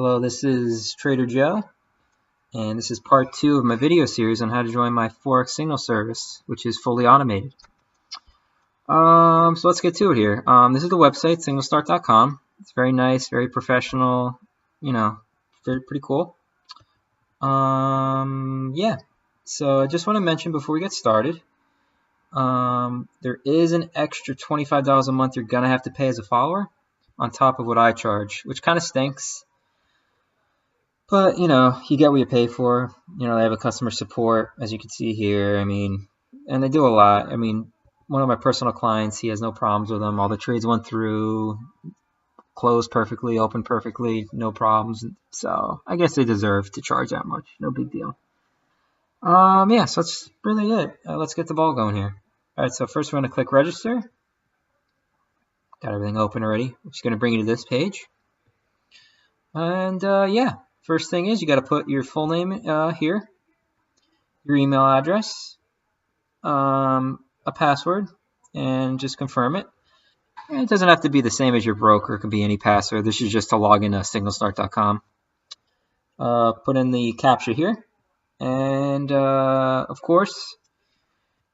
Hello, this is Trader Joe, and this is part 2 of my video series on how to join my Forex signal service, which is fully automated. So let's get to it here. This is the website, signalstart.com. It's very nice, very professional, pretty cool. Yeah, so I just want to mention before we get started, there is an extra $25 a month you're going to have to pay as a follower on top of what I charge, which kind of stinks. But, you get what you pay for. They have a customer support, as you can see here. And they do a lot. One of my personal clients, he has no problems with them. All the trades went through, closed perfectly, opened perfectly, no problems. So I guess they deserve to charge that much. No big deal. Yeah, so that's really it. Let's get the ball going here. All right, so first we're going to click register. Got everything open already. I'm just going to bring you to this page. And, yeah. First thing is you got to put your full name here, your email address, a password, and just confirm it. And it doesn't have to be the same as your broker. It can be any password. This is just to log into signalstart.com. Put in the CAPTCHA here. And, of course,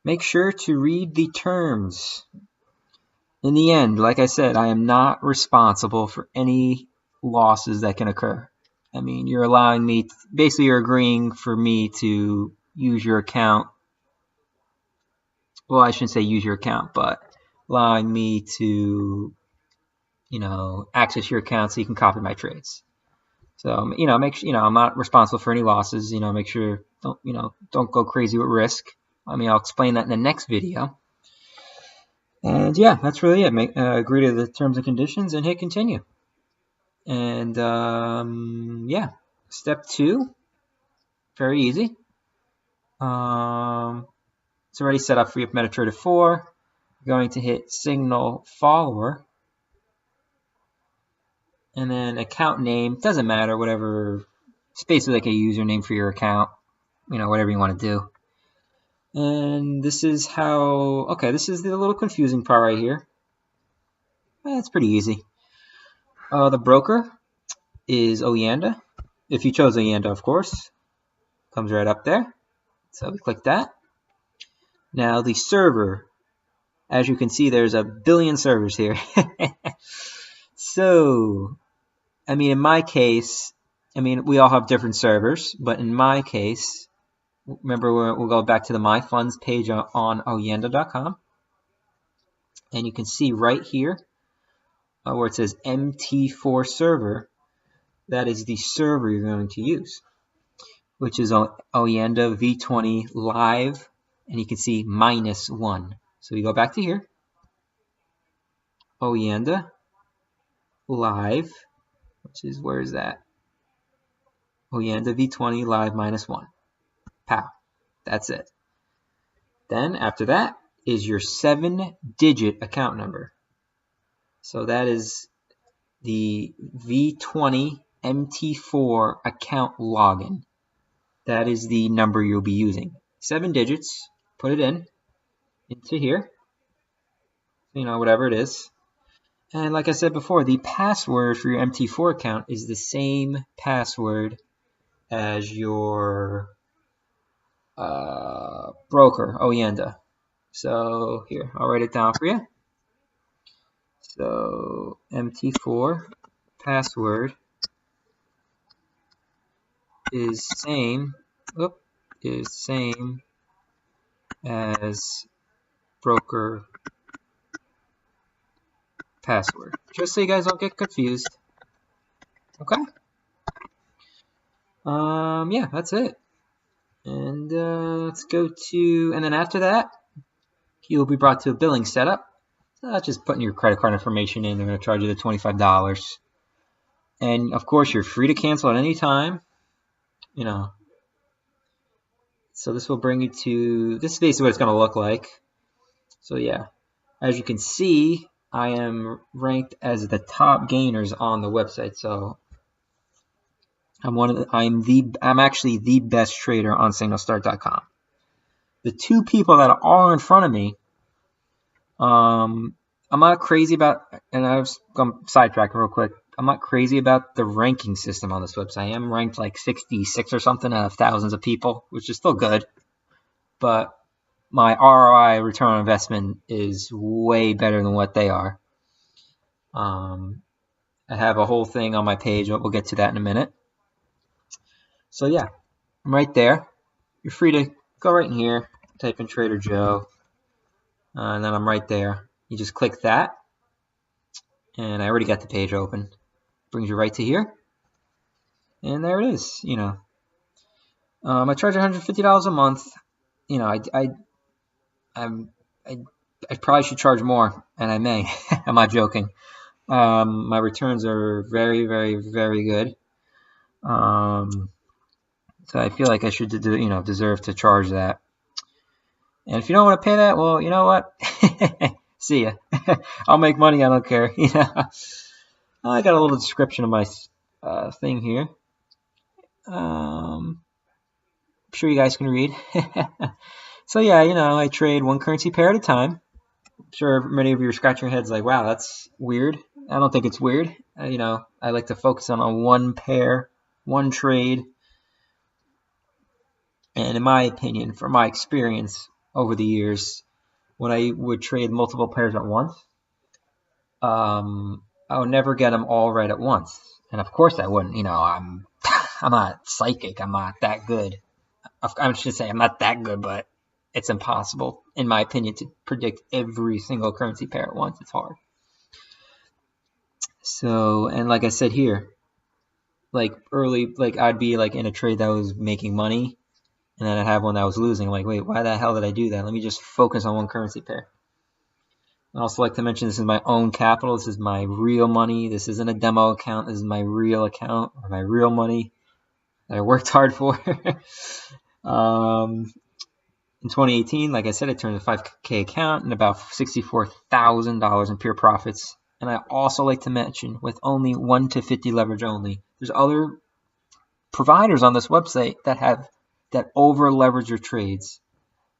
make sure to read the terms. In the end, like I said, I am not responsible for any losses that can occur. You're allowing me, basically you're agreeing for me to use your account. Well, I shouldn't say use your account, but allowing me to, access your account so you can copy my trades. So, make sure, I'm not responsible for any losses. Make sure, don't go crazy with risk. I'll explain that in the next video. And yeah, that's really it. Agree to the terms and conditions and hit continue. And yeah, step 2, very easy. It's already set up for you. MetaTrader 4. You're going to hit signal follower, and then account name, doesn't matter, whatever. It's basically like a username for your account, whatever you want to do. And this is how, okay, this is the little confusing part right here. It's pretty easy. The broker is Oyanda. If you chose Oyanda, of course. Comes right up there. So we click that. Now the server, as you can see, there's a billion servers here. So, in my case, we all have different servers, but in my case, remember, we'll go back to the My Funds page on oyanda.com. And you can see right here where it says MT4 server, that is the server you're going to use, which is Oyanda V20 Live, and you can see -1. So we go back to here, Oyanda Live, which is, where is that? Oyanda V20 Live -1. Pow. That's it. Then after that is your 7-digit account number. So that is the V20 MT4 account login. That is the number you'll be using. 7 digits. Put it into here. Whatever it is. And like I said before, the password for your MT4 account is the same password as your broker, Oyanda. So here, I'll write it down for you. So MT4 password is same as broker password, just so you guys don't get confused. Okay. Yeah, that's it. And let's go to, and then after that, you'll be brought to a billing setup. So that's just putting your credit card information in. They're going to charge you the $25. And of course, you're free to cancel at any time. So this will bring you to, this is basically what it's going to look like. So yeah, as you can see, I am ranked as the top gainers on the website. So I'm actually the best trader on signalstart.com. The 2 people that are in front of me, I'm not crazy about, and I'm sidetracking real quick. I'm not crazy about the ranking system on this website. I am ranked like 66 or something out of thousands of people, which is still good. But my ROI, return on investment, is way better than what they are. I have a whole thing on my page, but we'll get to that in a minute. So yeah, I'm right there. You're free to go right in here, type in Trader Joe, and then I'm right there. You just click that, and I already got the page open. Brings you right to here, and there it is. I charge $150 a month. I probably should charge more, and I may. I'm not joking. My returns are very, very, very good. So I feel like I should, deserve to charge that. And if you don't want to pay that, well, you know what? See ya. I'll make money. I don't care. I got a little description of my thing here. I'm sure you guys can read. So yeah, I trade one currency pair at a time. I'm sure many of you are scratching your heads like, wow, that's weird. I don't think it's weird. I like to focus on one pair, one trade. And in my opinion, from my experience over the years, when I would trade multiple pairs at once, I would never get them all right at once. And of course I wouldn't. I'm not psychic. I'm not that good. I should say I'm not that good, but it's impossible, in my opinion, to predict every single currency pair at once. It's hard. So, and like I said here, like early, like I'd be like in a trade that was making money, and then I'd have one that was losing. I'm like, wait, why the hell did I do that? Let me just focus on one currency pair. I'd also like to mention this is my own capital. This is my real money. This isn't a demo account. This is my real account, or my real money that I worked hard for. In 2018, like I said, I turned a 5K account and about $64,000 in pure profits. And I also like to mention, with only 1 to 50 leverage only, there's other providers on this website that over leverage your trades.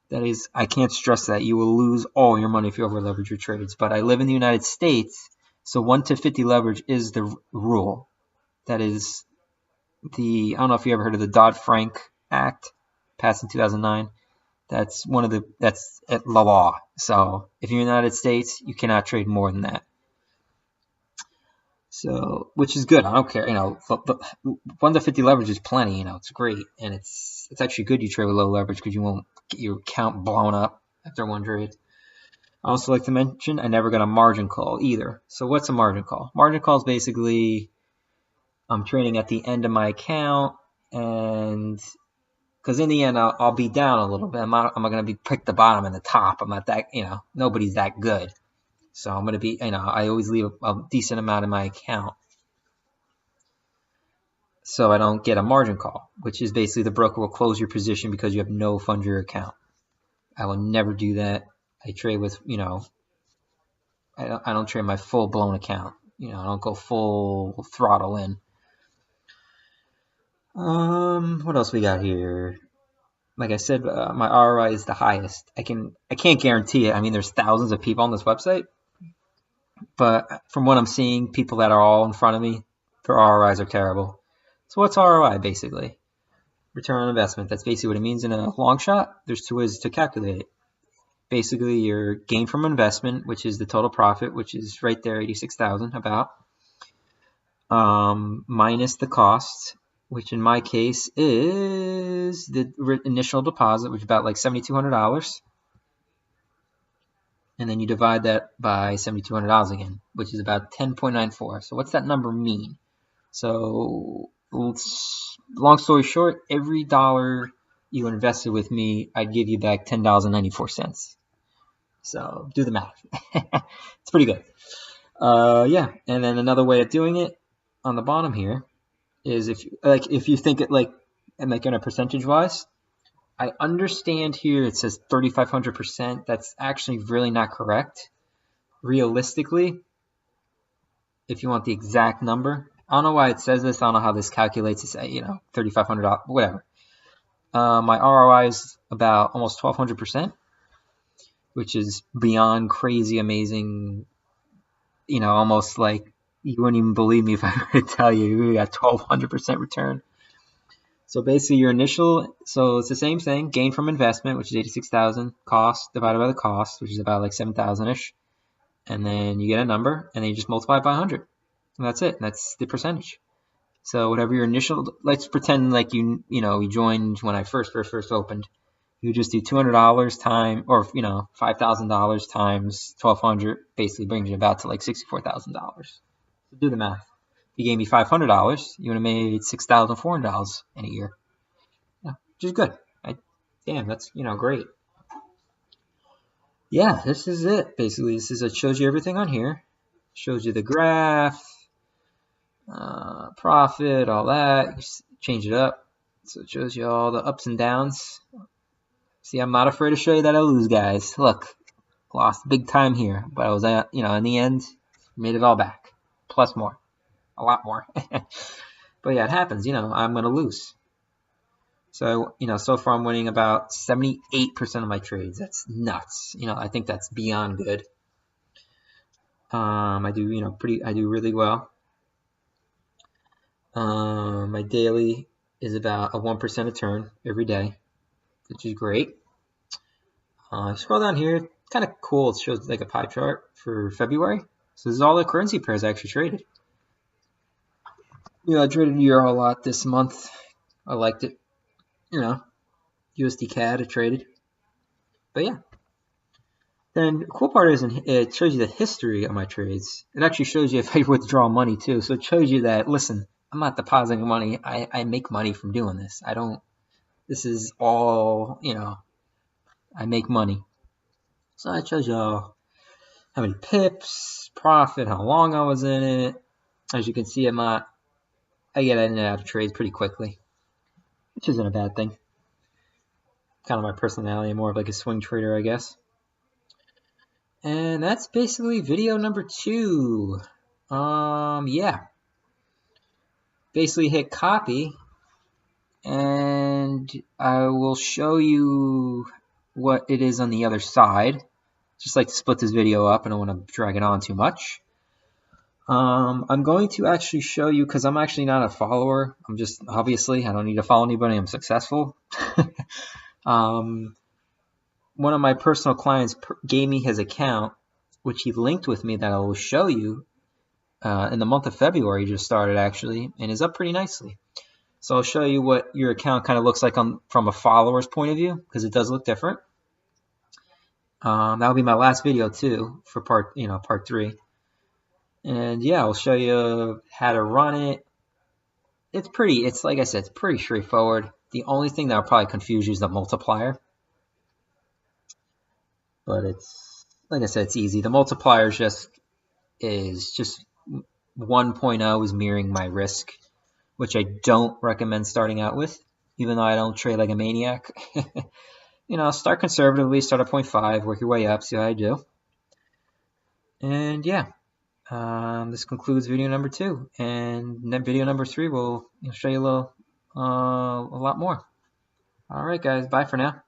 That is, I can't stress that. You will lose all your money if you over leverage your trades. But I live in the United States, so 1 to 50 leverage is the rule. That is I don't know if you ever heard of the Dodd-Frank Act, passed in 2009. That's the law. So if you're in the United States, you cannot trade more than that. So, which is good. I don't care. 1 to 50 leverage is plenty. It's great, and it's actually good you trade with low leverage because you won't get your account blown up after one trade. I also like to mention I never got a margin call either. So what's a margin call? Margin call is basically I'm trading at the end of my account, and because in the end I'll be down a little bit. I'm not going to be pick the bottom and the top. I'm not that, nobody's that good. So I'm going to be, I always leave a decent amount in my account so I don't get a margin call, which is basically the broker will close your position because you have no funds in your account. I will never do that. I trade with, I don't trade my full blown account. I don't go full throttle in. What else we got here? Like I said, my ROI is the highest. I can't guarantee it. I mean, there's thousands of people on this website, but from what I'm seeing, people that are all in front of me, their ROIs are terrible. So what's ROI basically? Return on investment. That's basically what it means in a long shot. There's two ways to calculate it. Basically, your gain from investment, which is the total profit, which is right there, 86,000 about, minus the cost, which in my case is the initial deposit, which is about like $7,200. And then you divide that by $7,200 again, which is about 10.94. So what's that number mean? So long story short, every dollar you invested with me, I'd give you back $10.94. So do the math. It's pretty good. Yeah, and then another way of doing it on the bottom here is if you think it like in a percentage wise, I understand here it says 3,500%. That's actually really not correct. Realistically, if you want the exact number, I don't know why it says this. I don't know how this calculates. It's $3,500, whatever. My ROI is about almost 1,200%, which is beyond crazy, amazing. Almost like you wouldn't even believe me if I were to tell you we got 1,200% return. So basically your initial, so it's the same thing, gain from investment, which is 86,000, cost divided by the cost, which is about like 7,000-ish. And then you get a number, and then you just multiply it by 100. And that's it. That's the percentage. So whatever your initial, let's pretend like you joined when I first opened. You just do $200 time, or $5,000 times 1,200, basically brings you about to like $64,000. So do the math. If you gave me $500, you would have made $6,400 in a year. Yeah, which is good. Damn, that's great. Yeah, this is it. Basically, it shows you everything on here. Shows you the graph, profit, all that. You just change it up. So it shows you all the ups and downs. See, I'm not afraid to show you that I lose, guys. Look, lost big time here, but I was, in the end, made it all back. Plus more. A lot more. But yeah, it happens. I'm going to lose. So, so far I'm winning about 78% of my trades. That's nuts. I think that's beyond good. I do really well. My daily is about a 1% a turn every day, which is great. Scroll down here, kind of cool. It shows like a pie chart for February. So this is all the currency pairs I actually traded. I traded euro a lot this month. I liked it. USD CAD I traded. But yeah. Then the cool part is it shows you the history of my trades. It actually shows you if I withdraw money too. So it shows you that, listen, I'm not depositing money. I make money from doing this. This is all, I make money. So it shows you how many pips, profit, how long I was in it. As you can see, I get in and out of trades pretty quickly, which isn't a bad thing. Kind of my personality, more of like a swing trader, I guess. And that's basically video number 2. Yeah. Basically hit copy, and I will show you what it is on the other side. Just like to split this video up. I don't want to drag it on too much. I'm going to actually show you, because I'm actually not a follower. I'm just, obviously, I don't need to follow anybody. I'm successful. One of my personal clients gave me his account, which he linked with me, that I will show you in the month of February. Just started actually, and is up pretty nicely. So I'll show you what your account kind of looks like from a follower's point of view, because it does look different. That'll be my last video too for part 3. And yeah, I'll show you how to run it. It's like I said, it's pretty straightforward. The only thing that will probably confuse you is the multiplier. But it's, like I said, it's easy. The multiplier is just 1.0 is mirroring my risk, which I don't recommend starting out with, even though I don't trade like a maniac. Start conservatively, start at 0.5, work your way up, see how I do. And yeah, this concludes video number 2. And then video number 3 will show you a lot more. All right, guys, bye for now.